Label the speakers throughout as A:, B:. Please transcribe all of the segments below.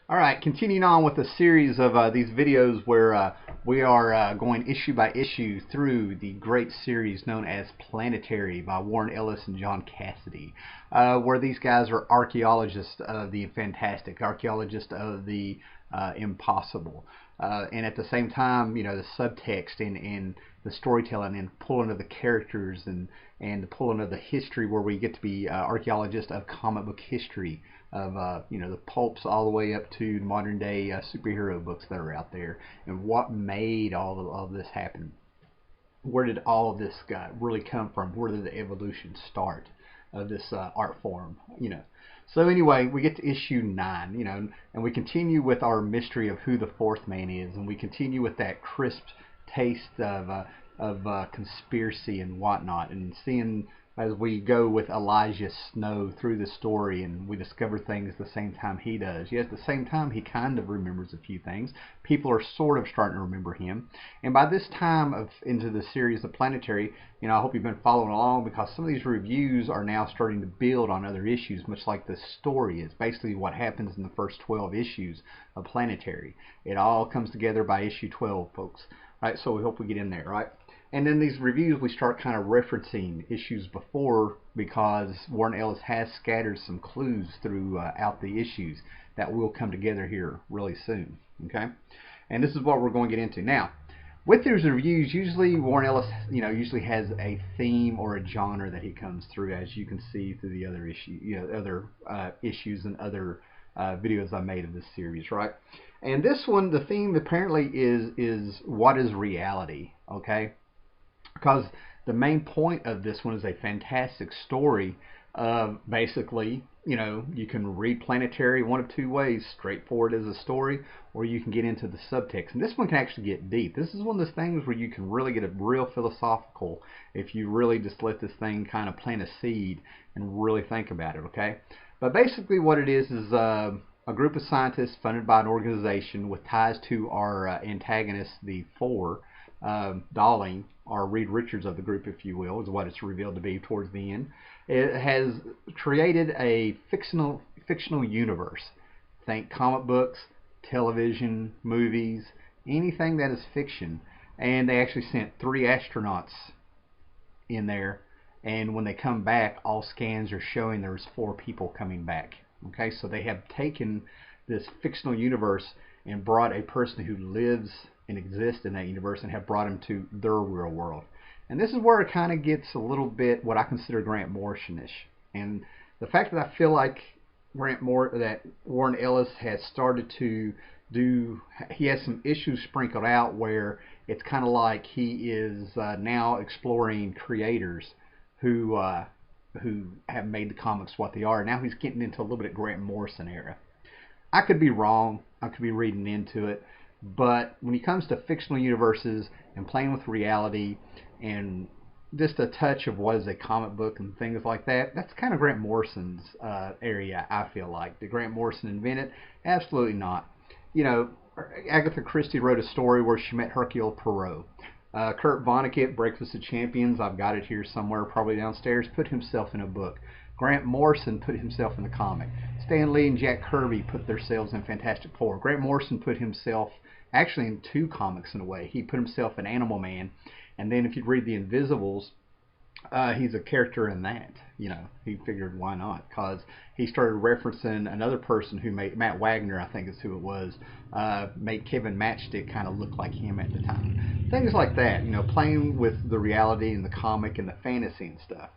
A: All right, continuing on with a series of these videos where we are going issue by issue through the great series known as Planetary by Warren Ellis and John Cassidy, where these guys are archaeologists of the fantastic, archaeologists of the impossible, and at the same time, you know, the subtext and the storytelling and pulling of the characters and the pulling of the history, where we get to be archaeologists of comic book history, of you know, the pulps all the way up to modern day superhero books that are out there, and what made all of this happen. Where did all of this guy really come from? Where did the evolution start of this art form? You know. So anyway, we get to issue 9, you know, and we continue with our mystery of who the fourth man is, and we continue with that crisp taste of conspiracy and whatnot, and seeing as we go with Elijah Snow through the story, and we discover things the same time he does. Yet at the same time, he kind of remembers a few things. People are sort of starting to remember him. And by this time into the series of Planetary, you know, I hope you've been following along, because some of these reviews are now starting to build on other issues, much like the story is. Basically what happens in the first 12 issues of Planetary. It all comes together by issue 12, folks. Right, so we hope we get in there, right? And then these reviews, we start kind of referencing issues before, because Warren Ellis has scattered some clues throughout the issues that will come together here really soon. Okay, and this is what we're going to get into now. With these reviews, usually Warren Ellis, you know, usually has a theme or a genre that he comes through, as you can see through the other issue, you know, other issues and other videos I made of this series, right? And this one, the theme apparently is what is reality, okay? Because the main point of this one is a fantastic story of basically, you know, you can read Planetary one of two ways: straightforward as a story, or you can get into the subtext. And this one can actually get deep. This is one of those things where you can really get a real philosophical if you really just let this thing kind of plant a seed and really think about it, okay? But basically what it is a group of scientists funded by an organization with ties to our antagonist, the Four, Darling, or Reed Richards of the group, if you will, is what it's revealed to be towards the end. It has created a fictional universe. Think comic books, television, movies, anything that is fiction. And they actually sent 3 astronauts in there, and when they come back, all scans are showing there's 4 people coming back. Okay, so they have taken this fictional universe and brought a person who lives and exists in that universe and have brought him to their real world. And this is where it kind of gets a little bit what I consider Grant Morrison-ish. And the fact that I feel like that Warren Ellis has started to do, he has some issues sprinkled out where it's kind of like he is now exploring creators who have made the comics what they are. Now he's getting into a little bit of Grant Morrison era. I could be wrong. I could be reading into it. But when it comes to fictional universes and playing with reality and just a touch of what is a comic book and things like that, that's kind of Grant Morrison's area, I feel like. Did Grant Morrison invent it? Absolutely not. You know, Agatha Christie wrote a story where she met Hercule Poirot. Kurt Vonnegut, Breakfast of Champions, I've got it here somewhere, probably downstairs, put himself in a book. Grant Morrison put himself in the comic. Stan Lee and Jack Kirby put themselves in Fantastic Four. Grant Morrison put himself actually in 2 comics in a way. He put himself in Animal Man, and then if you read The Invisibles, he's a character in that. You know, he figured why not, because he started referencing another person who made, Matt Wagner, I think is who it was, made Kevin Matchstick kind of look like him at the time. Things like that, you know, playing with the reality and the comic and the fantasy and stuff.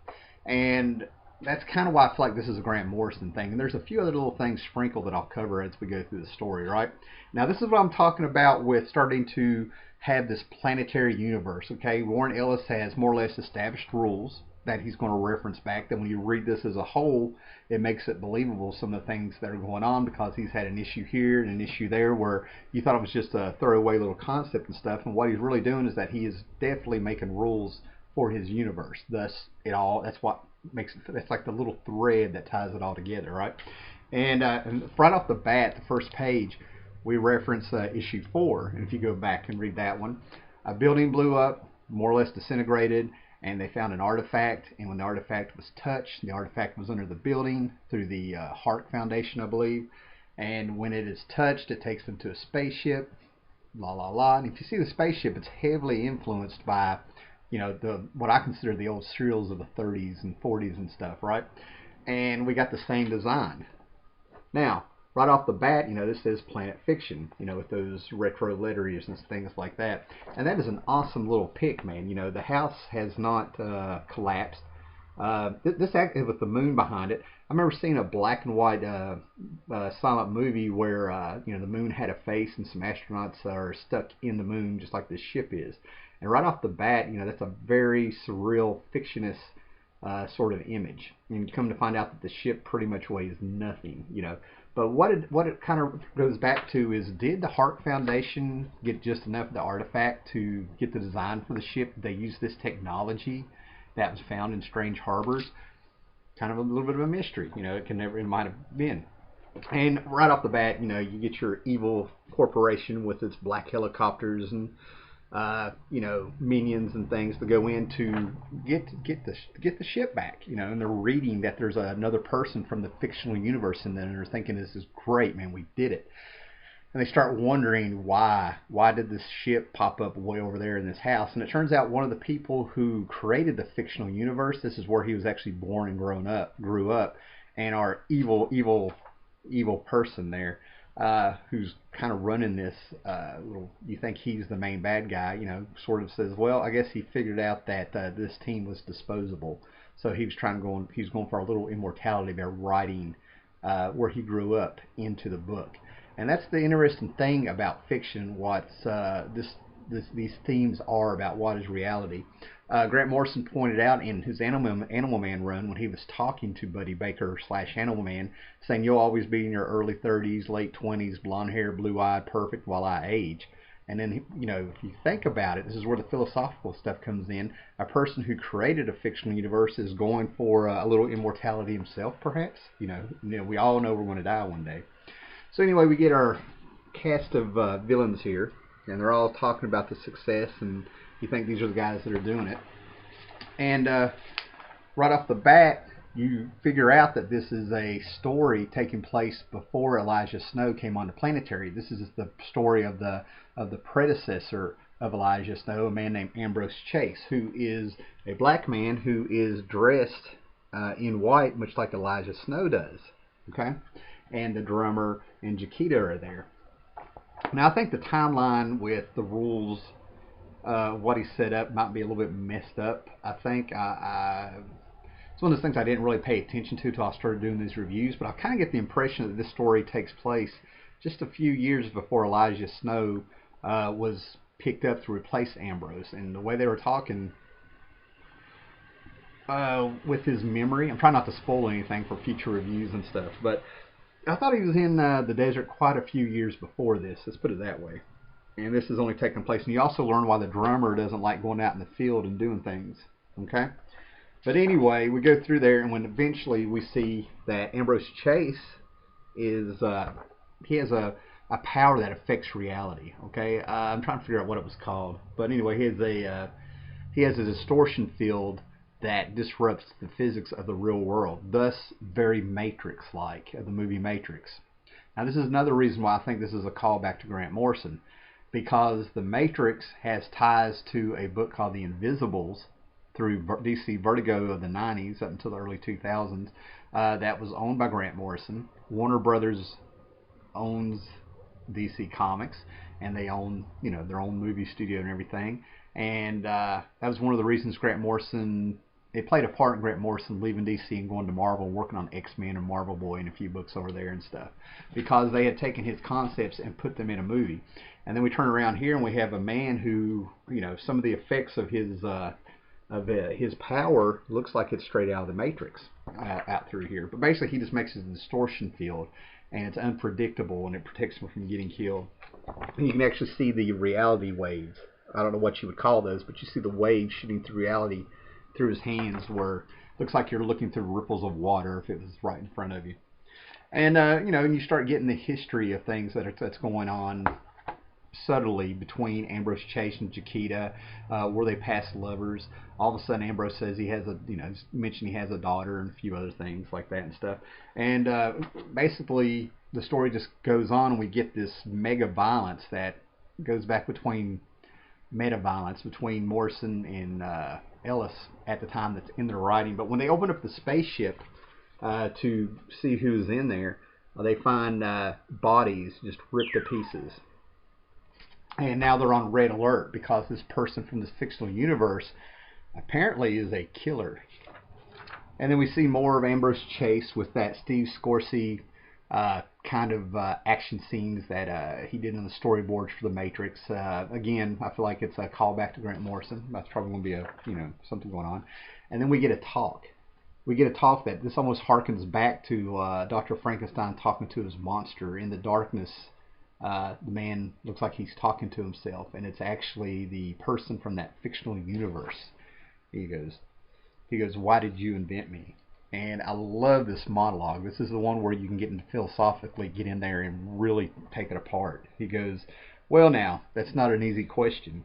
A: And that's kind of why I feel like this is a Grant Morrison thing. And there's a few other little things sprinkled that I'll cover as we go through the story, right? Now, this is what I'm talking about with starting to have this planetary universe, okay? Warren Ellis has more or less established rules that he's going to reference back. Then when you read this as a whole, it makes it believable, some of the things that are going on, because he's had an issue here and an issue there where you thought it was just a throwaway little concept and stuff. And what he's really doing is that he is definitely making rules for his universe. Thus, that's what makes it, that's like the little thread that ties it all together, right? And right off the bat, the first page, we reference issue 4. And if you go back and read that one, a building blew up, more or less disintegrated, and they found an artifact. And when the artifact was touched, the artifact was under the building through the Hart Foundation, I believe. And when it is touched, it takes them to a spaceship. La la la. And if you see the spaceship, it's heavily influenced by, the what I consider the old serials of the 30s and 40s and stuff, right? And we got the same design. Now, right off the bat, this says Planet Fiction, with those retro letters and things like that. And that is an awesome little pick, man. The house has not collapsed. This actually with the moon behind it. I remember seeing a black and white silent movie where the moon had a face and some astronauts are stuck in the moon just like this ship is. And right off the bat, that's a very surreal, fictionist sort of image. And you come to find out that the ship pretty much weighs nothing, But what it kind of goes back to is, did the Hart Foundation get just enough of the artifact to get the design for the ship? They used this technology that was found in strange harbors. Kind of a little bit of a mystery, it might have been. And right off the bat, you get your evil corporation with its black helicopters and minions and things to go in to get the ship back, and they're reading that there's another person from the fictional universe in there, and they're thinking, this is great, man, we did it. And they start wondering why did this ship pop up way over there in this house? And it turns out one of the people who created the fictional universe, this is where he was actually born and grew up, and our evil person there, who's kind of running this you think he's the main bad guy, sort of says, well, I guess he figured out that this team was disposable, so he was he's going for a little immortality by writing where he grew up into the book. And that's the interesting thing about fiction, these themes are about what is reality. Grant Morrison pointed out in his Animal Man run, when he was talking to Buddy Baker / Animal Man, saying you'll always be in your early 30s, late 20s, blonde hair, blue-eyed, perfect while I age. And then, if you think about it, this is where the philosophical stuff comes in. A person who created a fictional universe is going for a little immortality himself, perhaps. We all know we're going to die one day. So anyway, we get our cast of villains here, and they're all talking about the success, and you think these are the guys that are doing it. And right off the bat, you figure out that this is a story taking place before Elijah Snow came on to Planetary. This is the story of the predecessor of Elijah Snow, a man named Ambrose Chase, who is a black man who is dressed in white, much like Elijah Snow does. Okay? And the drummer and Jaquita are there. Now, I think the timeline with the rules, what he set up, might be a little bit messed up. I think it's one of those things I didn't really pay attention to until I started doing these reviews, but I kind of get the impression that this story takes place just a few years before Elijah Snow was picked up to replace Ambrose. And the way they were talking with his memory, I'm trying not to spoil anything for future reviews and stuff, but I thought he was in the desert quite a few years before this. Let's put it that way. And this is only taking place. And you also learn why the drummer doesn't like going out in the field and doing things. Okay? But anyway, we go through there, and when eventually we see that Ambrose Chase is, he has a power that affects reality. Okay? I'm trying to figure out what it was called. But anyway, he has a distortion field that disrupts the physics of the real world, thus very Matrix-like, of the movie Matrix. Now, this is another reason why I think this is a callback to Grant Morrison, because the Matrix has ties to a book called The Invisibles through DC Vertigo of the 90s up until the early 2000s that was owned by Grant Morrison. Warner Brothers owns DC Comics, and they own their own movie studio and everything. And that was one of the reasons Grant Morrison, it played a part in Grant Morrison leaving DC and going to Marvel, working on X-Men and Marvel Boy and a few books over there and stuff, because they had taken his concepts and put them in a movie. And then we turn around here and we have a man who, some of the effects of his power looks like it's straight out of the Matrix out through here. But basically he just makes a distortion field, and it's unpredictable, and it protects him from getting killed. And you can actually see the reality waves. I don't know what you would call those, but you see the waves shooting through reality through his hands, where it looks like you're looking through ripples of water if it was right in front of you. And and you start getting the history of things that's going on subtly between Ambrose Chase and Jaquita, were they past lovers? All of a sudden Ambrose says he has mentioned he has a daughter and a few other things like that and stuff. And basically the story just goes on, and we get this mega violence that goes back between meta violence between Morrison and Ellis at the time that's in their writing. But when they open up the spaceship to see who's in there, they find bodies just ripped to pieces. And now they're on red alert because this person from this fictional universe apparently is a killer. And then we see more of Ambrose Chase with that Steve Scorsese kind of action scenes that he did in the storyboards for The Matrix. Again, I feel like it's a callback to Grant Morrison. That's probably going to be a something going on. And then we get a talk. We get a talk that this almost harkens back to Dr. Frankenstein talking to his monster. In the darkness, the man looks like he's talking to himself, and it's actually the person from that fictional universe. He goes, "Why did you invent me?" And I love this monologue. This is the one where you can get into philosophically get in there and really take it apart. He goes, "Well, now, that's not an easy question.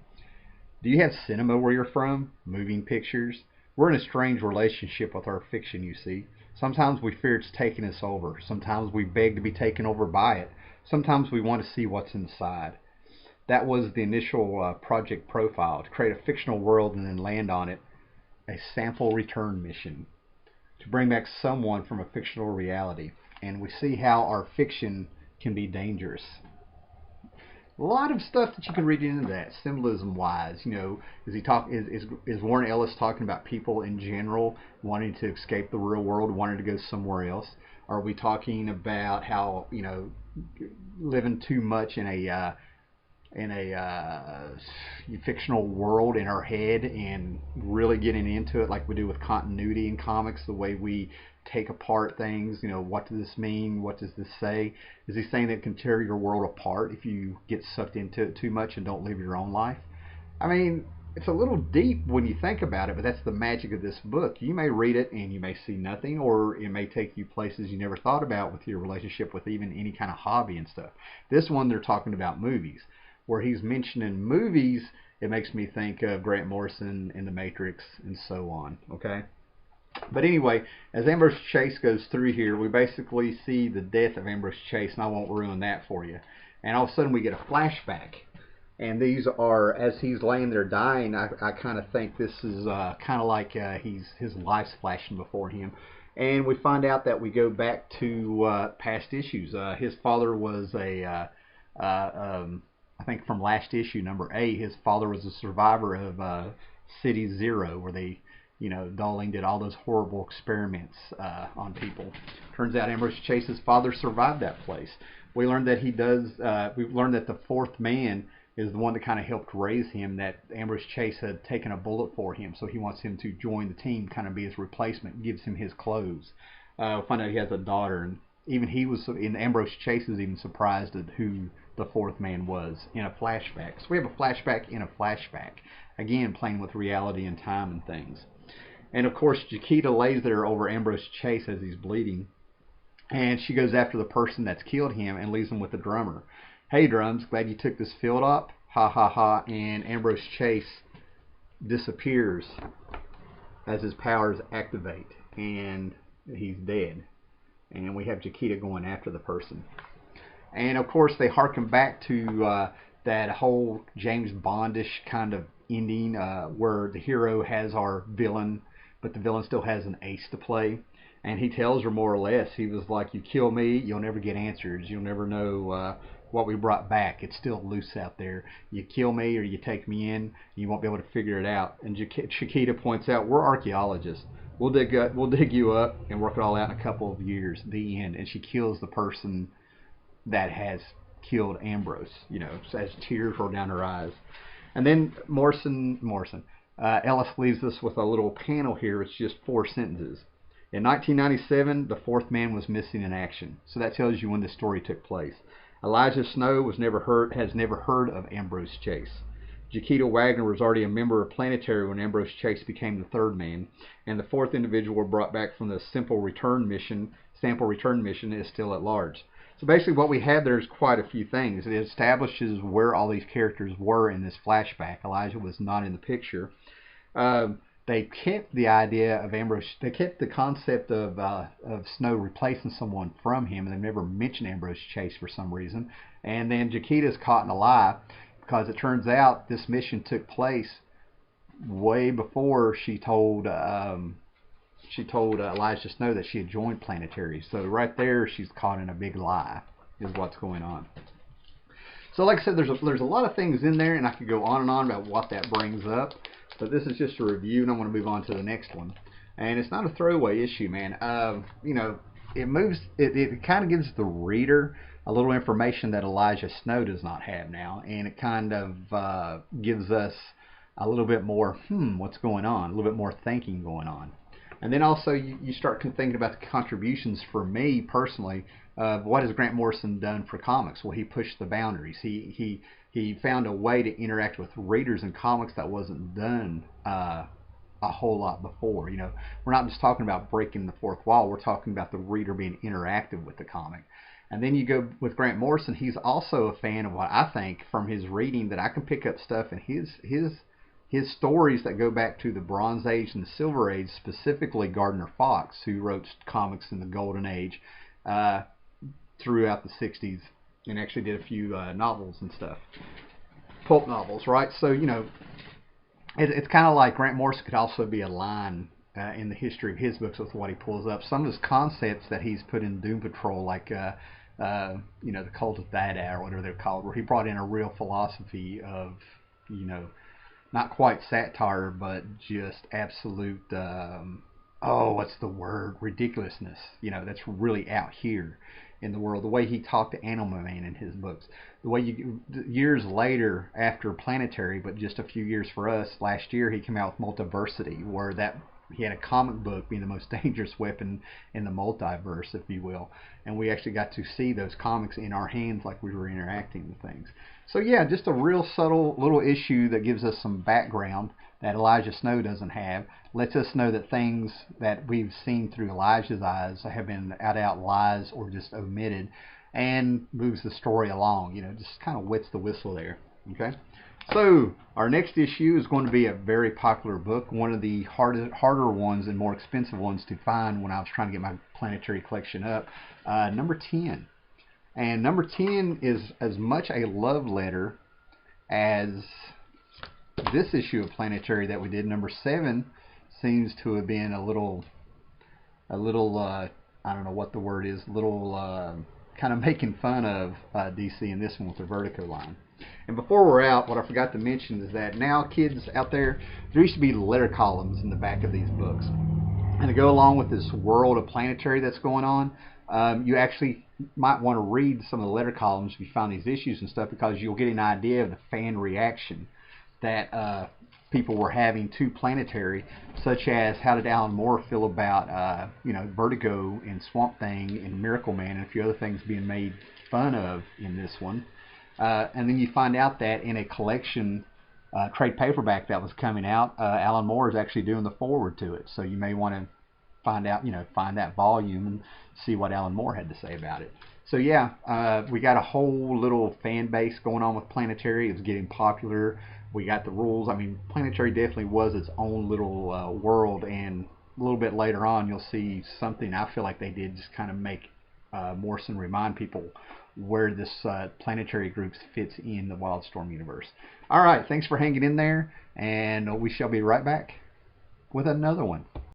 A: Do you have cinema where you're from? Moving pictures? We're in a strange relationship with our fiction, you see. Sometimes we fear it's taking us over. Sometimes we beg to be taken over by it. Sometimes we want to see what's inside." That was the initial project profile, to create a fictional world and then land on it. A sample return mission to bring back someone from a fictional reality. And we see how our fiction can be dangerous. A lot of stuff that you can read into that, symbolism wise. Is Warren Ellis talking about people in general wanting to escape the real world, wanting to go somewhere else? Are we talking about how living too much in a fictional world in our head and really getting into it like we do with continuity in comics, the way we take apart things? What does this mean? What does this say? Is he saying that it can tear your world apart if you get sucked into it too much and don't live your own life? I mean, it's a little deep when you think about it, but that's the magic of this book. You may read it and you may see nothing, or it may take you places you never thought about with your relationship with even any kind of hobby and stuff. This one, they're talking about movies. Where he's mentioning movies, it makes me think of Grant Morrison and The Matrix and so on. Okay? But anyway, as Ambrose Chase goes through here, we basically see the death of Ambrose Chase, and I won't ruin that for you. And all of a sudden we get a flashback. And these are, as he's laying there dying, I kind of think this is kind of like his life's flashing before him. And we find out that we go back to past issues. His father was I think from last issue, number 8, his father was a survivor of City Zero, where they, Darling did all those horrible experiments on people. Turns out Ambrose Chase's father survived that place. We learned that we've learned that the fourth man is the one that kind of helped raise him, that Ambrose Chase had taken a bullet for him, so he wants him to join the team, kind of be his replacement, gives him his clothes. We find out he has a daughter, and even Ambrose Chase is even surprised at who the fourth man was in a flashback. So we have a flashback in a flashback. Again, playing with reality and time and things. And of course, Chiquita lays there over Ambrose Chase as he's bleeding. And she goes after the person that's killed him and leaves him with the drummer. "Hey, drums, glad you took this field up. Ha ha ha." And Ambrose Chase disappears as his powers activate. And he's dead. And we have Chiquita going after the person. And of course, they harken back to that whole James Bondish kind of ending, where the hero has our villain, but the villain still has an ace to play. And he tells her more or less, he was like, "You kill me, you'll never get answers. You'll never know what we brought back. It's still loose out there. You kill me or you take me in, you won't be able to figure it out." And Chiquita points out, "We're archaeologists. We'll dig you up and work it all out in a couple of years." The end. And she kills the person that has killed Ambrose, as tears roll down her eyes. And then Ellis leaves us with a little panel here. It's just 4 sentences. In 1997, the fourth man was missing in action. So that tells you when this story took place. Elijah Snow has never heard of Ambrose Chase. Chiquita Wagner was already a member of Planetary when Ambrose Chase became the third man. And the fourth individual brought back from the sample return mission is still at large. So basically what we have there is quite a few things. It establishes where all these characters were in this flashback. Elijah was not in the picture. they kept the idea of Ambrose. They kept the concept of Snow replacing someone from him, and they never mentioned Ambrose Chase for some reason. And then Jaquita's caught in a lie, because it turns out this mission took place way before she told Elijah Snow that she had joined Planetary. So right there, she's caught in a big lie, is what's going on. So like I said, there's a lot of things in there, and I could go on and on about what that brings up. But this is just a review, and I'm going to move on to the next one. And it's not a throwaway issue, man. You know, it kind of gives the reader a little information that Elijah Snow does not have now, and it kind of gives us a little bit more, what's going on, a little bit more thinking going on. And then also you start thinking about the contributions for me personally of what has Grant Morrison done for comics. Well, he pushed the boundaries. He found a way to interact with readers in comics that wasn't done a whole lot before. You know, we're not just talking about breaking the fourth wall. We're talking about the reader being interactive with the comic. And then you go with Grant Morrison. He's also a fan of what I think from his reading that I can pick up stuff in his stories that go back to the Bronze Age and the Silver Age, specifically Gardner Fox, who wrote comics in the Golden Age throughout the 60s, and actually did a few novels and stuff, pulp novels, right? So, you know, it's kind of like Grant Morrison could also be a line in the history of his books with what he pulls up. Some of his concepts that he's put in Doom Patrol, like you know, the Cult of Dada or whatever they're called, where he brought in a real philosophy of, you know, not quite satire, but just absolute, what's the word? Ridiculousness. You know, that's really out here in the world. The way he talked to Animal Man in his books. The way years later, after Planetary, but just a few years for us, last year he came out with Multiversity, where he had a comic book being the most dangerous weapon in the multiverse, if you will. And we actually got to see those comics in our hands like we were interacting with things. So yeah, just a real subtle little issue that gives us some background that Elijah Snow doesn't have. Lets us know that things that we've seen through Elijah's eyes have been out lies or just omitted, and moves the story along. You know, just kind of wets the whistle there. Okay. So our next issue is going to be a very popular book, one of the harder ones and more expensive ones to find when I was trying to get my Planetary collection up. Number 10. And number 10 is as much a love letter as this issue of Planetary that we did. Number 7 seems to have been a little I don't know what the word is, kind of making fun of DC in this one with the Vertigo line. And before we're out, what I forgot to mention is that now kids out there used to be letter columns in the back of these books. And to go along with this world of Planetary that's going on, you actually might want to read some of the letter columns if you find these issues and stuff, because you'll get an idea of the fan reaction that people were having to Planetary, such as how did Alan Moore feel about you know, Vertigo and Swamp Thing and Miracle Man and a few other things being made fun of in this one. And then you find out that in a collection trade paperback that was coming out, Alan Moore is actually doing the foreword to it. So you may want to find that volume and see what Alan Moore had to say about it. So yeah, we got a whole little fan base going on with Planetary. It's getting popular. We got the rules. I mean, Planetary definitely was its own little world, and a little bit later on you'll see something I feel like they did just kind of make Morrison remind people where this Planetary group fits in the Wildstorm universe. Alright, thanks for hanging in there, and we shall be right back with another one.